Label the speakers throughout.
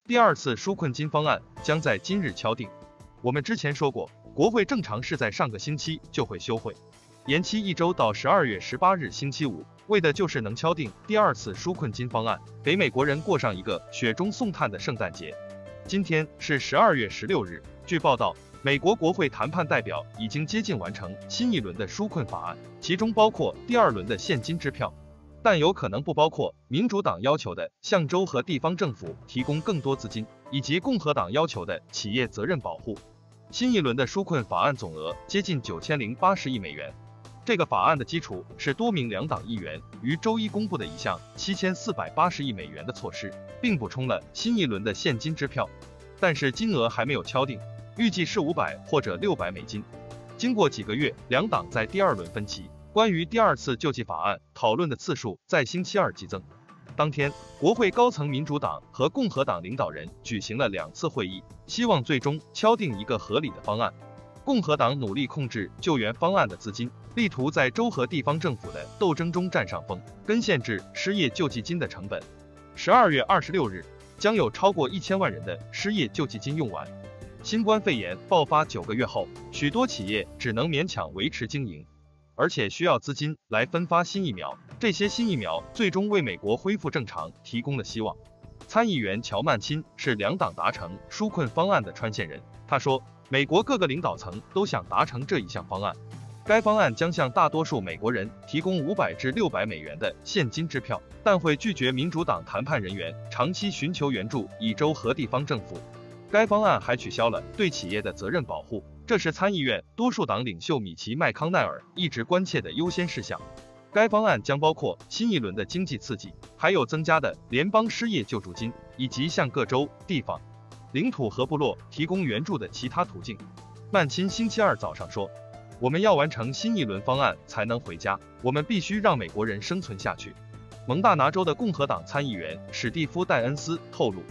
Speaker 1: 第二次纾困金方案将在今日敲定。我们之前说过，国会正常是在上个星期就会休会，延期1周到12月18日星期五，为的就是能敲定第二次纾困金方案，给美国人过上一个雪中送炭的圣诞节。今天是12月16日，据报道，美国国会谈判代表已经接近完成新一轮的纾困法案，其中包括第二轮的现金支票，但有可能不包括民主党要求的向州和地方政府提供更多资金，以及共和党要求的企业责任保护。新一轮的纾困法案总额接近9080亿美元。这个法案的基础是多名两党议员于周一公布的一项7480亿美元的措施，并补充了新一轮的现金支票，但是金额还没有敲定，预计是500或者600美金。经过几个月，两党在第二轮分歧，关于第二次救济法案讨论的次数在星期二激增。当天，国会高层民主党和共和党领导人举行了2次会议，希望最终敲定一个合理的方案。共和党努力控制救援方案的资金，力图在州和地方政府的斗争中占上风，跟限制失业救济金的成本。12月26日，将有超过1000万人的失业救济金用完。新冠肺炎爆发9个月后，许多企业只能勉强维持经营，而且需要资金来分发新疫苗。这些新疫苗最终为美国恢复正常提供了希望。参议员乔曼钦是两党达成纾困方案的穿线人，他说，美国各个领导层都想达成这一项方案。该方案将向大多数美国人提供500至600美元的现金支票，但会拒绝民主党谈判人员长期寻求援助以州和地方政府。该方案还取消了对企业的责任保护，这是参议院多数党领袖米奇·麦康奈尔一直关切的优先事项。该方案将包括新一轮的经济刺激，还有增加的联邦失业救助金，以及向各州、地方、领土和部落提供援助的其他途径。曼钦星期二早上说，我们要完成新一轮方案才能回家，我们必须让美国人生存下去。蒙大拿州的共和党参议员史蒂夫·戴恩斯透露，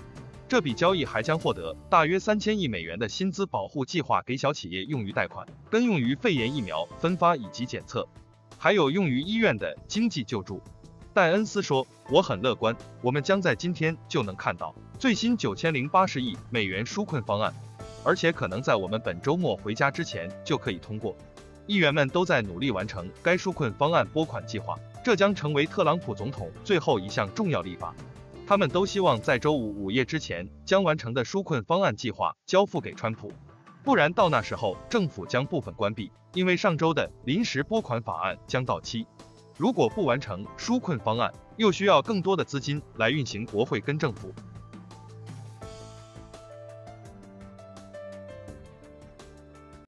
Speaker 1: 这笔交易还将获得大约3000亿美元的薪资保护计划，给小企业用于贷款，跟用于肺炎疫苗分发以及检测，还有用于医院的经济救助。戴恩斯说，我很乐观，我们将在今天就能看到最新9080亿美元纾困方案，而且可能在我们本周末回家之前就可以通过。议员们都在努力完成该纾困方案拨款计划，这将成为特朗普总统最后一项重要立法。他们都希望在周五午夜之前将完成的纾困方案计划交付给川普，不然到那时候政府将部分关闭，因为上周的临时拨款法案将到期。如果不完成纾困方案，又需要更多的资金来运行国会跟政府，